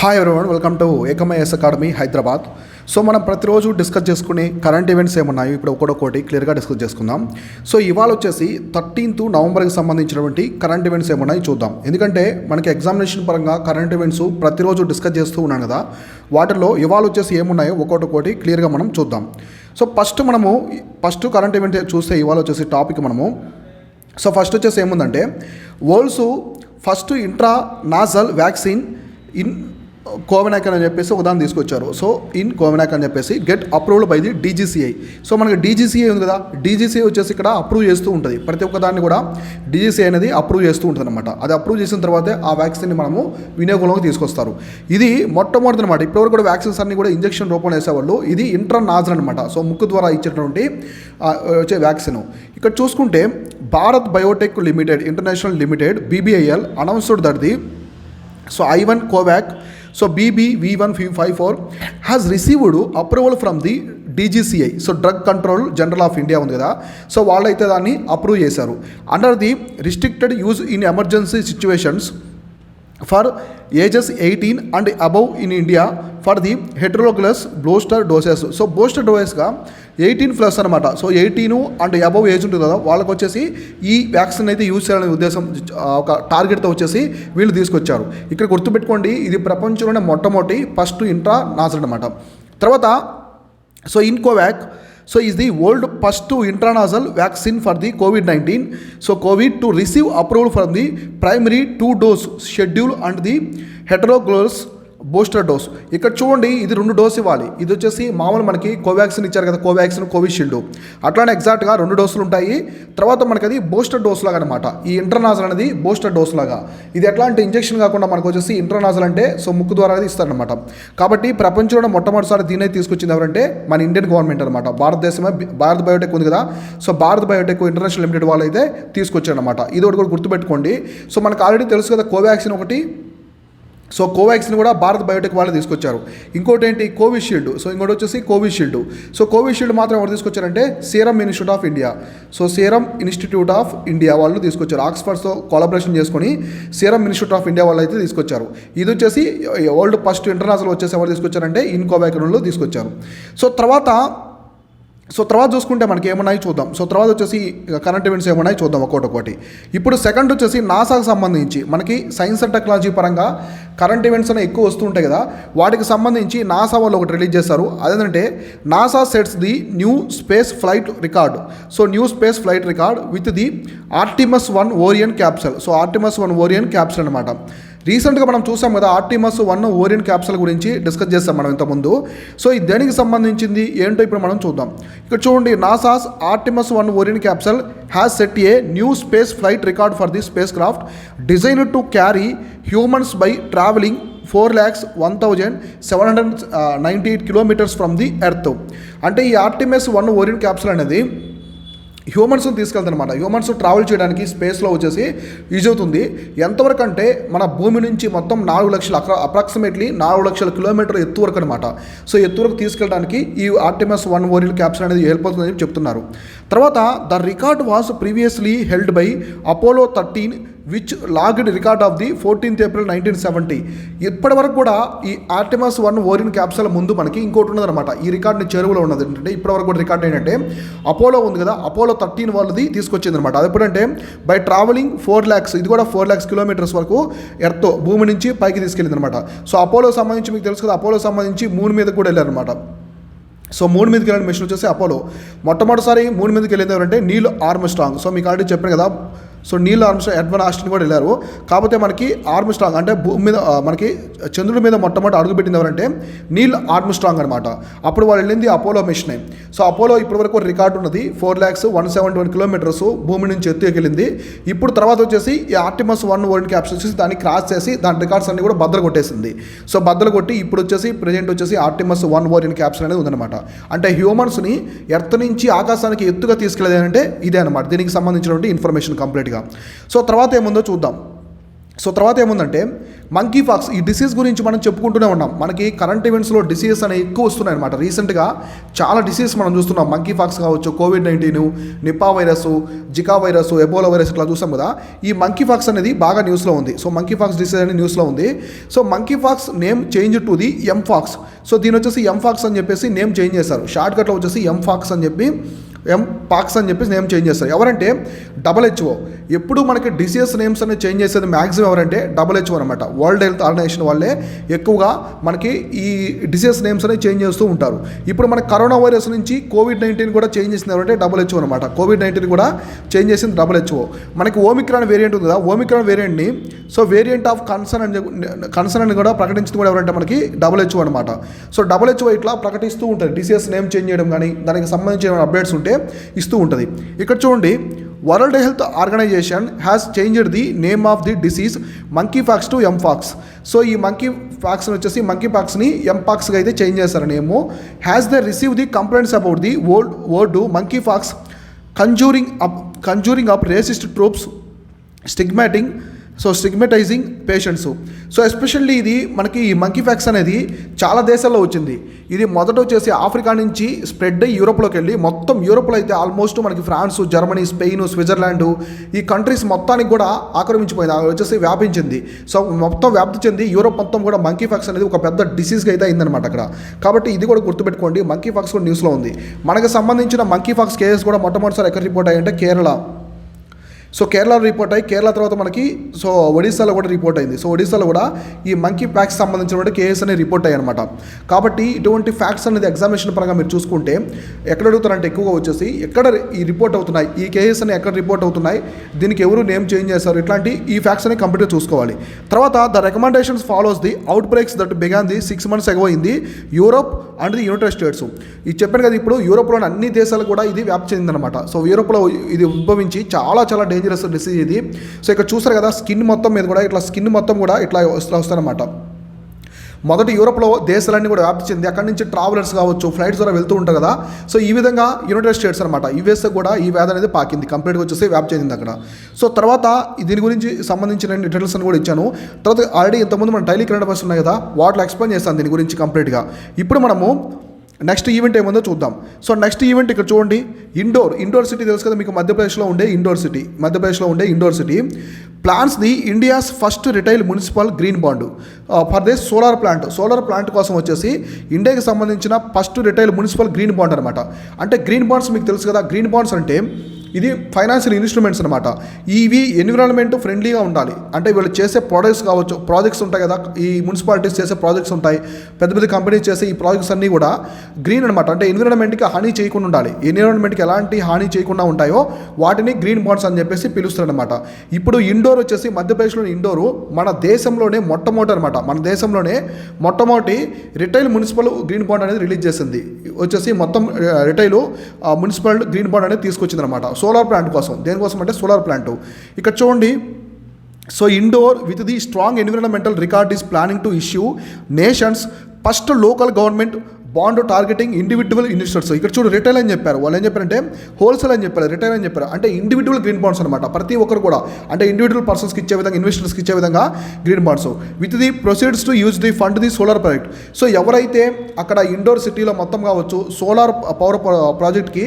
Hi everyone, welcome to ఏకమై academy Hyderabad. So మనం ప్రతిరోజు డిస్కస్ చేసుకునే కరెంట్ ఈవెంట్స్ ఏమున్నాయి ఇప్పుడు ఒక్కొక్కటి క్లియర్గా డిస్కస్ చేసుకుందాం. సో ఇవాళ వచ్చేసి 13th నవంబర్కి సంబంధించినటువంటి కరెంట్ ఈవెంట్స్ ఏమున్నాయి చూద్దాం. ఎందుకంటే మనకి ఎగ్జామినేషన్ పరంగా కరెంట్ ఈవెంట్స్ ప్రతిరోజు డిస్కస్ చేస్తూ ఉన్నాను కదా, వాటిల్లో ఇవాళ వచ్చేసి ఏమున్నాయో ఒక్కొక్కటి క్లియర్గా మనం చూద్దాం. సో ఫస్ట్ కరెంట్ ఈవెంట్ చూస్తే ఇవాళ వచ్చేసి టాపిక్ మనము ఫస్ట్ వచ్చేసి ఏముందంటే world's first intra nasal vaccine iNCOVACC అని చెప్పేసి ఉదాహరణ తీసుకొచ్చారు. సో ఇన్ కోవినాక్ అని చెప్పేసి get approved by the DGCI. So మనకి డీజీసీఐ ఉంది కదా, డీజీసీఐ వచ్చేసి ఇక్కడ అప్రూవ్ చేస్తూ ఉంటుంది. ప్రతి ఒక్క దాన్ని కూడా డీజీసీఐ అనేది అప్రూవ్ చేస్తూ ఉంటుంది అనమాట. అది అప్రూవ్ చేసిన తర్వాతే ఆ వ్యాక్సిన్ని మనము వినియోగంలోకి తీసుకొస్తారు. ఇది మొట్టమొదటి అనమాట. ఇప్పటివరకు కూడా వ్యాక్సిన్స్ అన్ని కూడా ఇంజెక్షన్ రూపంలో వేసేవాళ్ళు. ఇది ఇంట్రానాజల్ అనమాట. సో ముక్కు ద్వారా ఇచ్చేటువంటి వచ్చే వ్యాక్సిన్. ఇక్కడ చూసుకుంటే Bharat biotech limited international limited BBIL announced that the I1 COVAX BBV154 has received approval from the DGCI. So drug control general of India ఉంది కదా, సో వాళ్ళైతే దాన్ని అప్రూవ్ చేశారు. Under the restricted use in emergency situations for ages 18 and above in India for the heterologous booster doses. So booster డోసెస్గా 18+ అనమాట. So 18 and above age ఉంటుంది కదా, వాళ్ళకి వచ్చేసి ఈ వ్యాక్సిన్ అయితే యూజ్ చేయాలనే ఉద్దేశం ఒక టార్గెట్తో వచ్చేసి వీళ్ళు తీసుకొచ్చారు. ఇక్కడ గుర్తుపెట్టుకోండి, ఇది ప్రపంచంలోనే మొట్టమొదటి ఫస్ట్ ఇంట్రానాజల్ అనమాట. తర్వాత in కోవాక్ is the world first intranasal vaccine for the COVID-19. COVID to receive approval from the primary 2-dose schedule and the heteroglobus booster dose. ఇక్కడ చూడండి, ఇది 2 డోస్ ఇవ్వాలి. ఇది వచ్చేసి మామూలు మనకి కోవాక్సిన్ ఇచ్చారు కదా, కోవాక్సిన్ కోవిషీల్డ్, అట్లానే ఎగ్జాక్ట్గా 2 డోసులు ఉంటాయి. తర్వాత మనకి అది బూస్టర్ డోస్ లాగా అనమాట. ఈ ఇంటర్నాజల్ అనేది బూస్టర్ డోస్ లాగా. ఇది ఎట్లా అంటే ఇంజెక్షన్ కాకుండా మనకు వచ్చేసి ఇంటర్నాజల్ అంటే ముక్కు ద్వారా ఇస్తారనమాట. కాబట్టి ప్రపంచంలో మొట్టమొదటిసారి దీన్ని తీసుకొచ్చింది ఎవరంటే మన ఇండియన్ గవర్నమెంట్ అనమాట. భారతదేశమే భారత్ బయోటెక్ ఉంది కదా, భారత్ బయోటెక్ ఇంటర్నేషనల్ లిమిటెడ్ వాళ్ళు అయితే తీసుకొచ్చారనమాట. ఇది ఒకటి కూడా గుర్తుపెట్టుకోండి. మనకు ఆల్రెడీ తెలుసు కదా కోవాక్సిన్ ఒకటి. కోవాక్సిన్ కూడా భారత్ బయోటెక్ వాళ్ళు తీసుకొచ్చారు. ఇంకోటి ఏంటి కోవిషీల్డ్. ఇంకోటి వచ్చేసి కోవిషీల్డ్. కోవిషీల్డ్ మాత్రం ఎవరు తీసుకొచ్చారంటే serum institute of India. Serum institute of India వాళ్ళు తీసుకొచ్చారు. ఆక్స్ఫర్డ్తో కొలాబరేషన్ చేసుకొని సీరం ఇన్స్టిట్యూట్ ఆఫ్ ఇండియా వాళ్ళు అయితే తీసుకొచ్చారు. ఇది వచ్చేసి వరల్డ్ ఫస్ట్ ఇంటర్నేషనల్ వచ్చేసి ఎవరు తీసుకొచ్చారంటే ఇన్ కోవాక్ వాళ్ళు తీసుకొచ్చారు. తర్వాత చూసుకుంటే మనకి ఏమన్నాయి చూద్దాం. తర్వాత వచ్చేసి కరెంట్ ఈవెంట్స్ ఏమన్నాయి చూద్దాం ఒక్కొక్కటి. ఇప్పుడు సెకండ్ వచ్చేసి నాసాకు సంబంధించి మనకి సైన్స్ అండ్ టెక్నాలజీ పరంగా కరెంట్ ఈవెంట్స్ అనేవి ఎక్కువ వస్తూ ఉంటాయి కదా, వాటికి సంబంధించి నాసా వాళ్ళు ఒకటి రిలీజ్ చేస్తారు. అదేంటంటే NASA sets the new space flight record. New space flight record with the Artemis 1 Orion capsule. Artemis 1 Orion capsule అనమాట. రీసెంట్గా మనం చూసాం కదా, ఆర్టిమస్ 1 ఓరియన్ క్యాప్సల్ గురించి డిస్కస్ చేస్తాం మనం ఇంతకుముందు. ఇది దేనికి సంబంధించింది ఏంటో ఇప్పుడు మనం చూద్దాం. ఇక్కడ చూడండి, NASA's Artemis 1 Orion capsule has set a new space flight record for the spacecraft designed to carry humans by travelling 4,01,798 kilometres from the Earth. అంటే ఈ ఆర్టిమస్ 1 ఓరియన్ క్యాప్సల్ అనేది హ్యూమన్స్ని తీసుకెళ్తారనమాట. హ్యూమన్స్ ట్రావెల్ చేయడానికి స్పేస్లో వచ్చేసి యూజ్ అవుతుంది. ఎంతవరకు అంటే మన భూమి నుంచి మొత్తం 4 లక్షల అప్రాక్సిమేట్లీ 4 లక్షల కిలోమీటర్ల ఎత్తు వరకు అనమాట. ఎత్తు వరకు తీసుకెళ్ళడానికి ఈ ఆర్టిమస్ 1 ఓరియన్ క్యాప్సూల్ అనేది హెల్ప్ అవుతుందని చెప్తున్నారు. తర్వాత the record was previously held by Apollo 13 which logged record of the 14th April 1970. ఇప్పటి వరకు కూడా ఈ ఆర్టిమస్ 1 ఓరియన్ క్యాప్సూల్ ముందు మనకి ఇంకోటి ఉన్నదనమాట. ఈ రికార్డ్ని చెరువులో ఉన్నది ఏంటంటే ఇప్పటివరకు కూడా రికార్డ్ ఏంటంటే అపోలో ఉంది కదా, అపోలో 13 వాళ్ళది తీసుకొచ్చింది అనమాట. అది ఎప్పుడంటే బై ట్రావెలింగ్ 4 lakhs, ఇది కూడా 4 lakhs కిలోమీటర్స్ వరకు ఎర్త్ భూమి నుంచి పైకి తీసుకెళ్ళింది అనమాట. అపోలో సంబంధించి మీకు తెలుసు కదా, అపోలో సంబంధించి మూన్ మీద కూడా వెళ్ళారనమాట. మూన్ మీదకి వెళ్ళిన మిషన్ వచ్చేసి అపోలో. మొట్టమొదటిసారి మూన్ మీదకి వెళ్ళింది ఎవరంటే నీల్ ఆర్మ్స్ట్రాంగ్. మీకు ఆల్రెడీ చెప్పాను కదా, నీల్ ఆర్మ్స్ట్రాంగ్, ఎడ్వర్డ్ ఆస్టిన్ కూడా వెళ్ళారు. కాకపోతే మనకి ఆర్మ్స్ట్రాంగ్ అంటే భూమి మీద మనకి చంద్రుడి మీద మొట్టమొదటి అడుగుపెట్టింది ఎవరంటే నీల్ ఆర్మ్స్ట్రాంగ్ అనమాట. అప్పుడు వాళ్ళు వెళ్ళింది అపోలో మిషనే. అపోలో ఇప్పటివరకు రికార్డు ఉన్నది 4,01,721 కిలోమీటర్స్ భూమి నుంచి ఎత్తుకెళ్ళింది. ఇప్పుడు తర్వాత వచ్చేసి ఈ ఆర్టిమస్ 1 ఓరియన్ క్యాప్సూల్ వచ్చేసి దాన్ని క్రాస్ చేసి దాని రికార్డ్స్ అన్ని కూడా బద్దలు కొట్టేసింది. బద్దలు కొట్టి ఇప్పుడు వచ్చేసి ప్రెజెంట్ వచ్చేసి ఆర్టిమస్ 1 ఓరియన్ క్యాప్సూల్ అనేది ఉందన్నమాట. అంటే హ్యూమన్స్ని ఎర్త్ నుంచి ఆకాశానికి ఎత్తుగా తీసుకెళ్ళేది అంటే ఇదే అనమాట. దీనికి సంబంధించినటువంటి ఇన్ఫర్మేషన్ కంప్లీట్గా. తర్వాత ఏముందో చూద్దాం. సో తర్వాత ఏముందంటే మంకీ పాక్స్, ఈ డిసీజ్ గురించి మనం చెప్పుకుంటూనే ఉన్నాం. మనకి కరెంట్ ఈవెంట్స్లో డిసీజెస్ అనేవి ఎక్కువ వస్తున్నాయి అనమాట. రీసెంట్గా చాలా డిసీజ్ మనం చూస్తున్నాం. మంకీ పాక్స్ కావచ్చు, COVID-19, Nipah virus, Zika virus, Ebola virus ఇట్లా చూస్తాం కదా. ఈ మంకీ పాక్స్ అనేది బాగా న్యూస్లో ఉంది. సో మంకీ పాక్స్ డిసీజ్ అనేది న్యూస్లో ఉంది. So monkey pox name change to the mpox. So దీని వచ్చేసి ఎంపాక్స్ అని చెప్పేసి నేమ్ చేంజ్ చేశారు. షార్ట్కట్లో వచ్చేసి ఎంపాక్స్ అని చెప్పి పాక్స్ అని చెప్పేసి నేమ్ చేంజ్ చేస్తారు. ఎవరంటే WHO. ఎప్పుడు మనకి డిసీజ్ నేమ్స్ అనేది చేంజ్ చేసేది మ్యాక్సిమం ఎవరంటే WHO అనమాట. వరల్డ్ హెల్త్ ఆర్గనైజేషన్ వాళ్ళే ఎక్కువగా మనకి ఈ డిసీజ్ నేమ్స్ అనేది చేంజ్ చేస్తూ ఉంటారు. ఇప్పుడు మన కరోనా వైరస్ నుంచి కోవిడ్-19 కూడా చేంజ్ చేసింది ఎవరంటే WHO అనమాట. కోవిడ్-19 కూడా చేంజ్ చేసింది WHO. మనకి ఓమిక్రాన్ వేరియంట్ ఉంది కదా, ఓమిక్రాన్ వేరియంట్ని సో వేరియంట్ ఆఫ్ కన్సర్న్ అని కూడా ప్రకటించింది కూడా ఎవరంటే మనకి WHO అనమాట. సో WHO ఇట్లా ప్రకటిస్తూ ఉంటుంది. డిసీజ్ నేమ్ చేంజ్ చేయడం కానీ దానికి సంబంధించిన అప్డేట్స్ ఉంటే ఇస్తూ ఉంటుంది. ఇక్కడ చూడండి, world health organization has changed the name of the disease monkey pox to mpox. So ఈ మంకీ పాక్స్ని వచ్చేసి మంకీ పాక్స్ని ఎంపాక్స్గా అయితే చేంజ్ చేస్తారు name. Has they receive the complaints about the word monkey pox conjuring up racist tropes, stigmatising patients. So especially ఇది మనకి ఈ మంకీ పాక్స్ అనేది చాలా దేశాల్లో వచ్చింది. ఇది మొదట వచ్చేసి ఆఫ్రికా నుంచి స్ప్రెడ్ అయ్యి యూరోప్లోకి వెళ్ళి మొత్తం యూరోప్లో అయితే ఆల్మోస్ట్ మనకి ఫ్రాన్స్, జర్మనీ, స్పెయిన్, స్విట్జర్లాండ్ ఈ కంట్రీస్ మొత్తానికి కూడా ఆక్రమించిపోయింది, వచ్చేసి వ్యాపించింది. సో మొత్తం వ్యాప్తి చెంది యూరోప్ మొత్తం కూడా మంకీ పాక్స్ అనేది ఒక పెద్ద డిసీజ్గా అయితే అయిందనమాట అక్కడ. కాబట్టి ఇది కూడా గుర్తుపెట్టుకోండి, మంకీ పాక్స్ కూడా న్యూస్లో ఉంది. మనకు సంబంధించిన మంకీ పాక్స్ కేసెస్ కూడా మొట్టమొదటిసారి ఎక్కడ రిపోర్ట్ అయ్యాయంటే కేరళ. సో కేరళలో రిపోర్ట్ అయ్యి, కేరళ తర్వాత మనకి సో ఒడిశాలో కూడా రిపోర్ట్ అయింది. సో ఒడిశాలో కూడా ఈ మంకీ పాక్స్ సంబంధించినటువంటి కేసెస్ అనేది రిపోర్ట్ అయ్యాయి అనమాట. కాబట్టి ఇటువంటి ఫ్యాక్ట్స్ అనేది ఎగ్జామినేషన్ పరంగా మీరు చూసుకుంటే ఎక్కడ అడుగుతారంటే ఎక్కువగా వచ్చేసి ఎక్కడ ఈ రిపోర్ట్ అవుతున్నాయి, ఈ కేసెస్ అని ఎక్కడ రిపోర్ట్ అవుతున్నాయి, దీనికి ఎవరు నేమ్ చేంజ్ చేస్తారు, ఇట్లాంటి ఈ ఫ్యాక్ట్స్ అని కంప్లీట్గా చూసుకోవాలి. తర్వాత the recommendations follows the outbreaks that began the 6 months ago in the Europe and the United States. ఇది చెప్పాను కదా, ఇప్పుడు యూరోప్లోని అన్ని దేశాలు కూడా ఇది వ్యాప్తి చెందిందనమాట. సో యూరోప్లో ఇది ఉద్భవించి చాలా డేంజరస్ డిసీజ్ ఇది. సో ఇక్కడ చూస్తారు కదా, స్కిన్ మొత్తం మీద కూడా ఇట్లా వస్తారనమాట. మొదటి యూరోప్లో దేశాలన్నీ కూడా వ్యాప్తి చెంది అక్కడి నుంచి ట్రావెలర్స్ కావచ్చు, ఫ్లైట్స్ ద్వారా వెళ్తూ ఉంటారు కదా. సో ఈ విధంగా యునైటెడ్ స్టేట్స్ అనమాట, యుఎస్ కూడా ఈ వ్యాధి అనేది పాకింది, కంప్లీట్గా వచ్చేసి వ్యాప్తి చెందింది అక్కడ. సో తర్వాత దీని గురించి సంబంధించిన డీటెయిల్స్ అని కూడా ఇచ్చాను. తర్వాత ఆల్రెడీ ఇంతకుముందు మన డైలీ కరెంట్ అఫైర్స్ ఉన్నాయి కదా, వాటిలో ఎక్స్ప్లెయిన్ చేస్తాను దీని గురించి కంప్లీట్గా. ఇప్పుడు మనము నెక్స్ట్ ఈవెంట్ ఏముందో చూద్దాం. సో నెక్స్ట్ ఈవెంట్ ఇక్కడ చూడండి, ఇండోర్ సిటీ తెలుసు కదా మీకు, మధ్యప్రదేశ్లో ఉండే Indore city plans the India's first retail municipal green bond for this solar plant కోసం వచ్చేసి ఇండియాకి సంబంధించిన first retail municipal green bond అనమాట. అంటే గ్రీన్ బాండ్స్ మీకు తెలుసు కదా, గ్రీన్ బాండ్స్ అంటే ఇది ఫైనాన్షియల్ ఇన్స్ట్రుమెంట్స్ అనమాట. ఇవి ఎన్విరాన్మెంట్ ఫ్రెండ్లీగా ఉండాలి. అంటే వీళ్ళు చేసే ప్రాజెక్ట్స్ ఉంటాయి కదా, ఈ మున్సిపాలిటీస్ చేసే ప్రాజెక్ట్స్ ఉంటాయి, పెద్ద కంపెనీస్ చేసే ఈ ప్రాజెక్ట్స్ అన్నీ కూడా గ్రీన్ అనమాట. అంటే ఎన్విరాన్మెంట్కి హాని చేయకుండా ఉండాలి, ఎన్విరాన్మెంట్కి ఎలాంటి హాని చేయకుండా ఉంటాయో వాటిని గ్రీన్ బాండ్స్ అని చెప్పేసి పిలుస్తారనమాట. ఇప్పుడు ఇండోర్ వచ్చేసి మధ్యప్రదేశ్లోని ఇండోరు మన దేశంలోనే మొట్టమొదటి రిటైల్ మున్సిపల్ గ్రీన్ బాండ్ అనేది రిలీజ్ చేసింది. వచ్చేసి మొత్తం రిటైల్ మున్సిపల్ గ్రీన్ బాండ్ అనేది తీసుకొచ్చింది అనమాట సోలార్ ప్లాంట్ కోసం. దేనికోసం అంటే సోలార్ ప్లాంట్. ఇక్కడ చూడండి, so Indore with the strong environmental record is planning to issue nation's first local government bond targeting individual investors. ఇక్కడ చూడు, రిటైల్ అని చెప్పారు, వాళ్ళు ఏం చెప్పారంటే హోల్సేల్ అని చెప్పారు, రిటైల్ అని చెప్పారు. అంటే ఇండివిజువల్ గ్రీన్ బాండ్స్ అనమాట. ప్రతి ఒక్కరు కూడా అంటే ఇండివిజువల్ పర్సన్స్కి ఇచ్చే విధంగా, ఇన్వెస్టర్స్కి ఇచ్చే విధంగా green bonds with the proceeds to use the fund the solar project. So ఎవరైతే అక్కడ ఇండోర్ సిటీలో మొత్తం కావచ్చు సోలార్ పవర్ ప్రాజెక్ట్కి,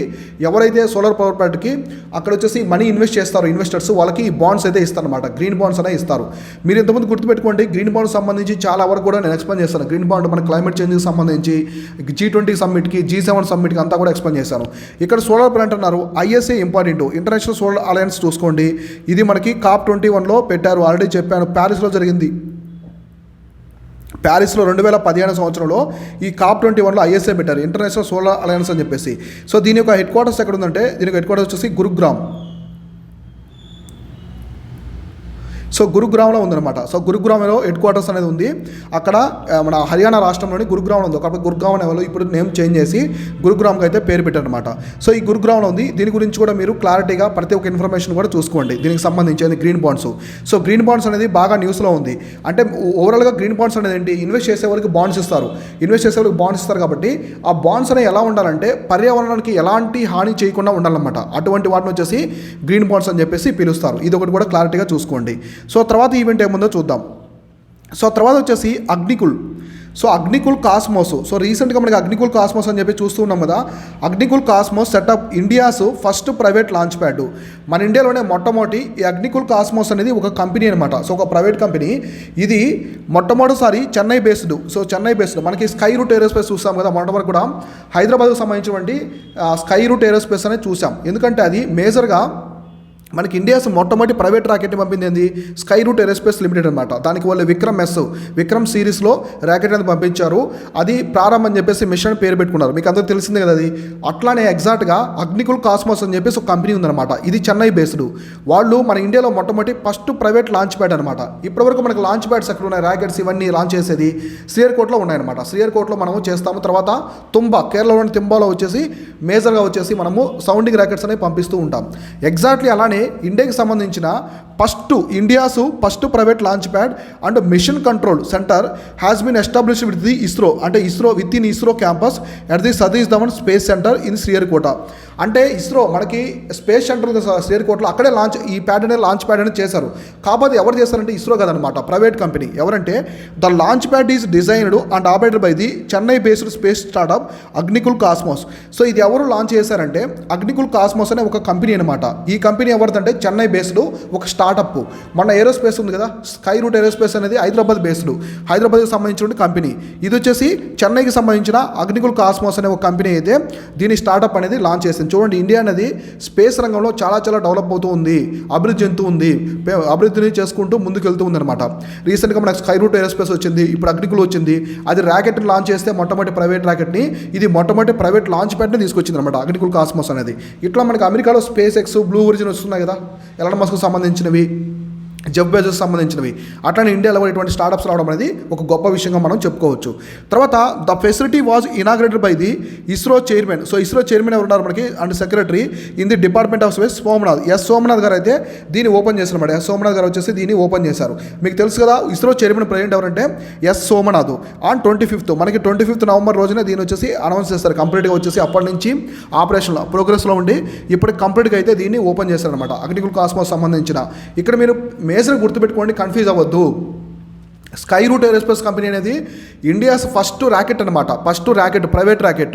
ఎవరైతే సోలార్ పవర్ ప్రాజెక్ట్కి అక్కడ వచ్చేసి మనీ ఇన్వెస్ట్ చేస్తారో ఇన్వెస్టర్స్, వాళ్ళకి ఈ బాండ్స్ అయితే ఇస్తారనమాట, గ్రీన్ బాండ్స్ అనే ఇస్తారు. మీరు ఇంతకుముందు గుర్తుపెట్టుకోండి, గ్రీన్ బాండ్ సంబంధించి చాలా వరకు కూడా నేను ఎక్స్ప్లెయిన్ చేస్తాను. గ్రీన్ బాండ్ మన క్లైమేట్ చేంజ్కి సంబంధించి G20 సమ్మిట్కి, G7 సమ్మిట్కి అంతా కూడా ఎక్స్ప్లెయిన్ చేశాను. ఇక్కడ సోలార్ ప్లాంట్ అన్నారు, ISA important, international solar alliance చూసుకోండి. ఇది మనకి COP21లో పెట్టారు, ఆల్రెడీ చెప్పాను, ప్యారిస్లో జరిగింది. ప్యారిస్లో 2017 సంవత్సరంలో ఈ COP21లో ISA పెట్టారు, ఇంటర్నేషనల్ సోలార్ అలయన్స్ అని చెప్పేసి. సో దీని యొక్క హెడ్ క్వార్టర్స్ ఎక్కడ ఉందంటే, దీనికి హెడ్ క్వార్టర్స్ వచ్చేసి గురుగ్రామ్. సో గురుగ్రామ్లో ఉందన్నమాట. సో గురుగ్రామ్లో హెడ్ క్వార్టర్స్ అనేది ఉంది. అక్కడ మన హర్యానా రాష్ట్రంలోని గురుగ్రామ్లో ఉంది. కాబట్టి గురుగ్రామ్ అనే వాళ్ళు ఇప్పుడు నేమ్ చేంజ్ చేసి గురుగ్రామ్కి అయితే పేరు పెట్టారనమాట. సో ఈ గురుగ్రామ్లో ఉంది. దీని గురించి కూడా మీరు క్లారిటీగా ప్రతి ఒక్క ఇన్ఫర్మేషన్ కూడా చూసుకోండి దీనికి సంబంధించి green bonds. So green bonds అనేది బాగా న్యూస్లో ఉంది. అంటే ఓవరాల్గా గ్రీన్ బాండ్స్ అనేది ఏంటి, ఇన్వెస్ట్ చేసే వాళ్ళకి బాండ్స్ ఇస్తారు. కాబట్టి ఆ బాండ్స్ అనేవి ఎలా ఉండాలంటే పర్యావరణానికి ఎలాంటి హాని చేయకుండా ఉండాలన్నమాట. అటువంటి వాటిని వచ్చేసి గ్రీన్ బాండ్స్ అని చెప్పేసి పిలుస్తారు. ఇది ఒకటి కూడా క్లారిటీగా చూసుకోండి. సో తర్వాత ఈవెంట్ ఏముందో చూద్దాం. సో తర్వాత వచ్చేసి Agnikul. So Agnikul cosmos. So రీసెంట్గా మనకి అగ్నికుల్ కాస్మోస్ అని చెప్పి చూస్తూ ఉన్నాం కదా. Agnikul cosmos setup India's first private launch pad. మన ఇండియాలోనే మొట్టమొదటి ఈ అగ్నికుల్ కాస్మోస్ అనేది ఒక కంపెనీ అనమాట. సో ఒక ప్రైవేట్ కంపెనీ. ఇది మొట్టమొదటిసారి Chennai based. So Chennai based మనకి స్కై రూట్ ఏరోస్పేస్ చూస్తాం కదా. మొట్టమొదటి కూడా హైదరాబాద్కు సంబంధించినటువంటి స్కై రూట్ ఏరోస్పేస్ అనేది చూసాం. ఎందుకంటే అది మేజర్గా మనకి ఇండియాస్ మొట్టమొదటి ప్రైవేట్ రాకెట్ని పంపింది ఏంది, స్కై రూట్ ఏరోస్పేస్ లిమిటెడ్ అనమాట. దానికి వాళ్ళు విక్రమ్ సిరీస్లో రాకెట్ అనేది పంపించారు. అది ప్రారంభం అని చెప్పేసి మిషన్ పేరు పెట్టుకున్నారు. మీకు అందరికీ తెలిసిందే కదా అది. అట్లానే ఎగ్జాక్ట్గా అగ్నికుల్ కాస్మోస్ అని చెప్పేసి ఒక కంపెనీ ఉందన్నమాట. ఇది చెన్నై బేస్డ్. వాళ్ళు మన ఇండియాలో మొట్టమొదటి ఫస్ట్ ప్రైవేట్ లాంచ్ ప్యాడ్ అనమాట. ఇప్పటివరకు మనకు లాంచ్ ప్యాడ్స్ ఎక్కడ ఉన్నాయి, రాకెట్స్ ఇవన్నీ లాంచ్ చేసేది శ్రీహరికోటలో ఉన్నాయన్నమాట. శ్రీహరికోటలో మనము చేస్తాము. తర్వాత కేరళలోని తుంబాలో వచ్చేసి మేజర్గా వచ్చేసి మనము సౌండింగ్ రాకెట్స్ అనేవి పంపిస్తూ ఉంటాం. ఎగ్జాక్ట్లీ అలానే ఇండియాకి సంబంధించిన India's first private launch pad and mission control centre has been established with the ISRO. అంటే with in ISRO campus at the Satish Dhawan space centre in Sriharikota. అంటే ఇస్రో మనకి స్పేస్ సెంటర్ శ్రీహరికోటలో అక్కడే ఈ ప్యాడ్ అనేది లాంచ్ ప్యాడ్ అనేది చేశారు. కాకపోతే ఎవరు చేశారంటే ఇస్రో కదనమాట, ప్రైవేట్ కంపెనీ. ఎవరంటే the launch pad is designed and operated by the Chennai based space startup Agnikul cosmos. So ఇది ఎవరు లాంచ్ చేశారంటే అగ్నికుల్ కాస్మోస్ అనే ఒక కంపెనీ అనమాట. ఈ కంపెనీ ఎవరిదంటే చెన్నై బేస్డ్ ఒక స్టార్టప్. మన ఏరోస్పేస్ ఉంది కదా, స్కై రూట్ ఏరోస్పేస్ అనేది హైదరాబాద్కి సంబంధించిన కంపెనీ. ఇది వచ్చేసి చెన్నైకి సంబంధించిన అగ్నికుల్ కాస్మోస్ అనే ఒక కంపెనీ అయితే దీని స్టార్టప్ అనేది లాంచ్ చేసింది. చూడండి, ఇండియా అనేది స్పేస్ రంగంలో చాలా డెవలప్ అవుతూ ఉంది, అభివృద్ధిని చేసుకుంటూ ముందుకు వెళ్తూ ఉంది అనమాట. రీసెంట్గా మనకు స్కై రూట్ ఏరోస్పేస్ వచ్చింది, ఇప్పుడు అగ్నికుల్ వచ్చింది. అది రాకెట్ని లాంచ్ చేస్తే మొట్టమొదటి ప్రైవేట్ రాకెట్ని, ఇది మొట్టమొదటి ప్రైవేట్ లాంచ్ ప్యాడ్ని తీసుకొచ్చింది అనమాట అగ్నికుల్ కాస్మోస్ అనేది. ఇట్లా మనకి అమెరికాలో స్పేస్ ఎక్స్, బ్లూ ఒరిజిన్ వస్తున్నాయి కదా, ఎలాన్ మస్క్ సంబంధించినవి, జెఫ్ బెజోస్ సంబంధించినవి. అట్లానే ఇండియాలో ఇటువంటి స్టార్టప్స్ రావడం అనేది ఒక గొప్ప విషయంగా మనం చెప్పుకోవచ్చు. తర్వాత the facility was inaugurated by the ISRO chairman. So ISRO chairman ఎవరు ఉన్నారు మనకి, and secretary in the department of space Somnath గారు అయితే దీన్ని ఓపెన్ చేశారు అనమాట. సోమనాథ్ గారు వచ్చేసి దీన్ని ఓపెన్ చేశారు. మీకు తెలుసు కదా, ఇస్రో చైర్మన్ ప్రెసిడెంట్ ఎవరంటే సోమనాథ్. ఆన్ 25th మనకి 25th నవంబర్ రోజున దీన్ని వచ్చేసి అనౌన్స్ చేస్తారు కంప్లీట్గా. వచ్చేసి అప్పటి నుంచి ఆపరేషన్లో ప్రోగ్రెస్లో ఉండి ఇప్పటికి కంప్లీట్గా అయితే దీన్ని ఓపెన్ చేశారనమాట అగ్నికుల్ కాస్మోస్ సంబంధించిన. ఇక్కడ మీరు మేజర్ గుర్తుపెట్టుకోండి, కన్ఫ్యూజ్ అవ్వద్దు. స్కై రూట్ ఏరోస్పేస్ కంపెనీ అనేది ఇండియాస్ ఫస్ట్ ర్యాకెట్ అనమాట. Private rocket.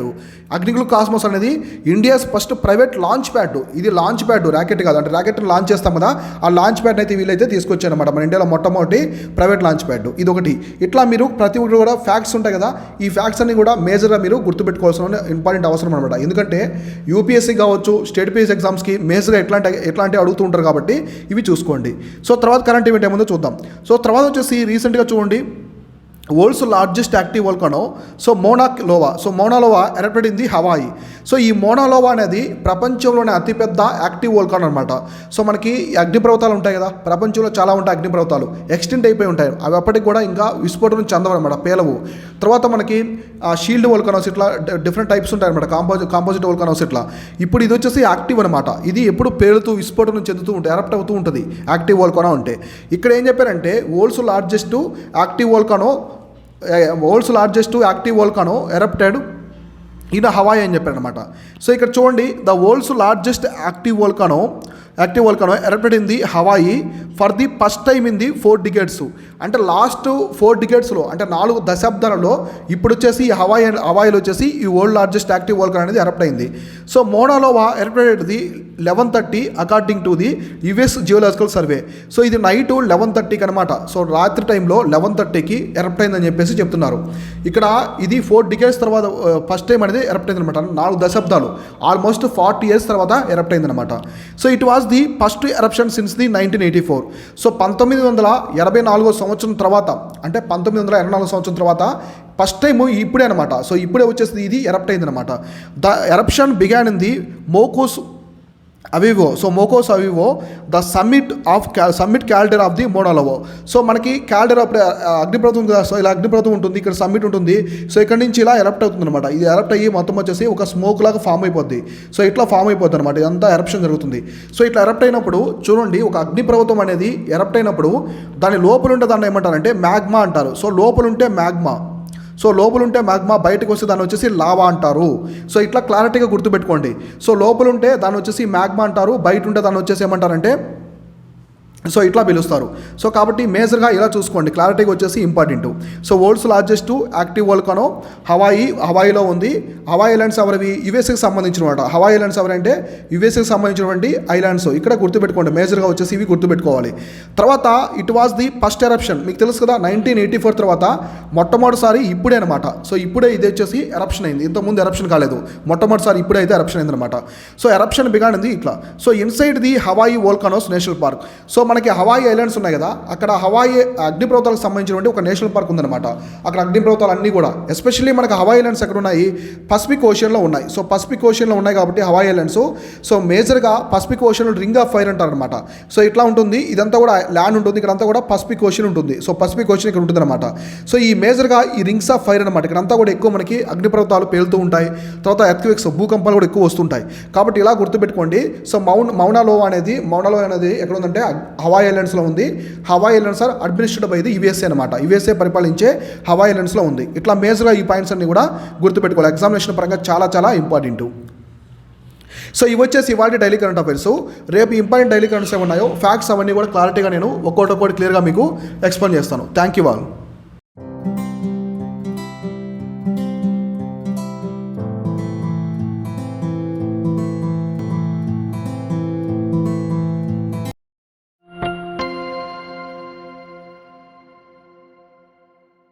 అగ్నికుల్ కాస్మోస్ అనేది India's first private launch pad. ఇది లాంచ్ ప్యాడ్, ర్యాకెట్ కాదు. అంటే ర్యాకెట్ని లాంచ్ చేస్తాం కదా, ఆ లాంచ్ ప్యాడ్ అయితే వీళ్ళైతే తీసుకొచ్చారనమాట మన ఇండియాలో మొట్టమొదటి ప్రైవేట్ లాంచ్ ప్యాడ్. ఇది ఒకటి. ఇట్లా మీరు ప్రతి ఒక్కటి కూడా ఫ్యాక్ట్స్ ఉంటాయి కదా, ఈ ఫ్యాక్ట్స్ అన్ని కూడా మేజర్గా మీరు గుర్తుపెట్టుకోవాల్సిన ఇంపార్టెంట్ అవసరం అనమాట. ఎందుకంటే యూపీఎస్సీ కావచ్చు, స్టేట్ పిఎస్ ఎగ్జామ్స్కి మేజర్గా ఎట్లాంటి అడుగుతూ ఉంటారు కాబట్టి ఇవి చూసుకోండి. సో తర్వాత కరెంట్ ఈవెంట్ ఏముందో చూద్దాం. సో తర్వాత వచ్చేసి రీసెంట్గా చూడండి, world's largest active volcano Mauna Loa erupted in the Hawaii. So ఈ మౌనా లోవా అనేది ప్రపంచంలోనే అతిపెద్ద యాక్టివ్ వోల్కానో అనమాట. సో మనకి అగ్నిపర్వతాలు ఉంటాయి కదా, ప్రపంచంలో చాలా ఉంటాయి అగ్నిపర్వతాలు, ఎక్స్టెంట్ అయిపోయి ఉంటాయి. అవి అప్పటికి కూడా ఇంకా విస్ఫోటనం చెందవన్నమాట, పేలవు. తర్వాత మనకి షీల్డ్ వోల్కానోస్, ఇట్లా డిఫరెంట్ టైప్స్ ఉంటాయి అనమాట, కాంపోజిట్ వోల్కానోస్ ఇట్లా. ఇప్పుడు ఇది వచ్చేసి యాక్టివ్ అనమాట. ఇది ఎప్పుడు పేలుతూ విస్ఫోటనం చెందుతూ ఉంటుంది, ఎరప్ట్ అవుతూ ఉంటుంది యాక్టివ్ వోల్కానో అంటే. ఇక్కడ ఏం చెప్పారంటే world's largest active volcano erupted in Hawaii అని చెప్పారనమాట. సో ఇక్కడ చూడండి, the world's largest active volcano erupted in the Hawaii for the first time in the 4 decades. అంటే లాస్ట్ 4 decadesలో, అంటే 4 దశాబ్దాలలో ఇప్పుడు వచ్చేసి హవాయిలో వచ్చేసి ఈ వరల్డ్ లార్జెస్ట్ యాక్టివ్ వోల్కానో అనేది ఎరప్ట్ అయింది. So Mauna Loa erupted the 11:30 according to the US geological survey. So ఇది నైట్ 11:30కి అనమాట. సో రాత్రి టైంలో 11:30కి ఎరప్ట్ అయిందని చెప్పేసి చెప్తున్నారు. ఇక్కడ ఇది 4 decades తర్వాత ఫస్ట్ టైం అనేది ఎరప్ట్ అయింది అనమాట. 4 దశాబ్దాలు, ఆల్మోస్ట్ 40 years తర్వాత ఎరప్ట్ అయిందనమాట. So it was the first eruption since the 1984. So 1984 సంవత్సరం తర్వాత, అంటే 1984 సంవత్సరం తర్వాత ఫస్ట్ టైం ఇప్పుడే అనమాట. సో ఇప్పుడే వచ్చేసి ఇది ఎరప్ట్ అయిందనమాట. The eruption began in the Mokuaweoweo. So Mokuaweoweo the summit caldera of the Mauna Loa. So మనకి క్యాల్డర్ అప్పుడే అగ్నిపర్వతం ఉంది కదా, సో ఇలా అగ్నిపర్వతం ఉంటుంది, ఇక్కడ సమ్మిట్ ఉంటుంది. సో ఇక్కడ నుంచి ఇలా ఎరప్ట్ అవుతుంది అనమాట. ఇది ఎరప్ట్ అయ్యి మొత్తం వచ్చేసి ఒక స్మోక్ లాగా ఫామ్ అయిపోద్ది. సో ఇట్లా ఫామ్ అయిపోద్ది అనమాట, ఇదంతా ఎరప్షన్ జరుగుతుంది. సో ఇట్లా ఎరప్ట్ అయినప్పుడు చూడండి, ఒక అగ్నిపర్వతం అనేది ఎరప్ట్ అయినప్పుడు దాని లోపల ఉంటే దాన్ని ఏమంటారంటే మ్యాగ్మా అంటారు. సో లోపలుంటే మ్యాగ్మా, బయటకు వస్తే దాన్ని వచ్చేసి లావా అంటారు. సో ఇట్లా క్లారిటీగా గుర్తుపెట్టుకోండి. సో లోపలుంటే దాన్ని వచ్చేసి మ్యాగ్మా అంటారు, బయట ఉంటే దాన్ని వచ్చేసి ఏమంటారంటే సో ఇట్లా పిలుస్తారు. సో కాబట్టి మేజర్గా ఇలా చూసుకోండి, క్లారిటీగా వచ్చేసి important. So world's largest active volcano హవాయిలో ఉంది. హవాయి ఐలాండ్స్ ఎవరివి? యుఎస్ఏకి సంబంధించిన మాట. హవాయి ఐలాండ్స్ ఎవరంటే యుఎస్ఏకి సంబంధించినటువంటి ఐలాండ్స్. ఇక్కడ గుర్తుపెట్టుకోండి, మేజర్గా వచ్చేసి ఇవి గుర్తుపెట్టుకోవాలి. తర్వాత it was the first eruption. మీకు తెలుసు కదా, 1984 తర్వాత మొట్టమొదటిసారి ఇప్పుడే అనమాట. సో ఇప్పుడే ఇది వచ్చేసి ఎరప్షన్ అయింది, ఇంతకుముందు ఎరప్షన్ కాలేదు, మొట్టమొదటిసారి ఇప్పుడే అయితే ఎరప్షన్ అయింది అనమాట. సో ఎరప్షన్ బిగానింది ఇట్లా. So inside the Hawaii volcanoes national park. So మనకి హవాయి ఐలాండ్స్ ఉన్నాయి కదా, అక్కడ హవాయి అగ్నిపర్వతాలకు సంబంధించినటువంటి ఒక నేషనల్ పార్క్ ఉందన్నమాట. అక్కడ అగ్నిపర్వతాలు అన్నీ కూడా, ఎస్పెషల్లీ మనకి హవాయి ఐలాండ్స్ ఎక్కడ ఉన్నాయి? పసిఫిక్ ఓషన్లో ఉన్నాయి. సో పసిఫిక్ ఓషన్లో ఉన్నాయి కాబట్టి హవాయి ఐలాండ్స్. సో మేజర్గా Pacific ocean ring of fire అంటారు అనమాట. సో ఇట్లా ఉంటుంది, ఇదంతా కూడా ల్యాండ్ ఉంటుంది, ఇక్కడంతా కూడా పసిఫిక్ ఓషన్ ఉంటుంది. సో పసిఫిక్ ఓషన్ ఇక్కడ ఉంటుంది అనమాట. సో ఈ మేజర్గా ఈ రింగ్స్ ఆఫ్ ఫైర్ అనమాట, ఇక్కడంతా కూడా ఎక్కువ మనకి అగ్నిపర్వతాలు పేలుతూ ఉంటాయి. తర్వాత ఎర్త్క్వేక్స్, భూకంపాలు కూడా ఎక్కువ వస్తుంటాయి. కాబట్టి ఇలా గుర్తుపెట్టుకోండి. సో మౌనా లో అనేది ఎక్కడ ఉందంటే హవాయి ఐలాండ్స్లో ఉంది. Hawaii islands are administered by the USA అనమాట. యుఎస్ఏ పరిపాలించే హవాయి ఐలాండ్స్లో ఉంది. ఇట్లా మేజర్గా ఈ పాయింట్స్ అన్ని కూడా గుర్తుపెట్టుకోవాలి, ఎగ్జామినేషన్ పరంగా చాలా చాలా ఇంపార్టెంట్. సో ఇవి వచ్చేసి ఇవాళ డైలీ కరెంట్ అఫైర్స్. రేపు ఇంపార్టెంట్ డైలీ కరెంట్స్ ఏమన్నాయో ఫ్యాక్ట్స్ అవన్నీ కూడా క్లారిటీగా నేను ఒక్కొక్కటి క్లియర్గా మీకు ఎక్స్ప్లెయిన్ చేస్తాను. Thank you all.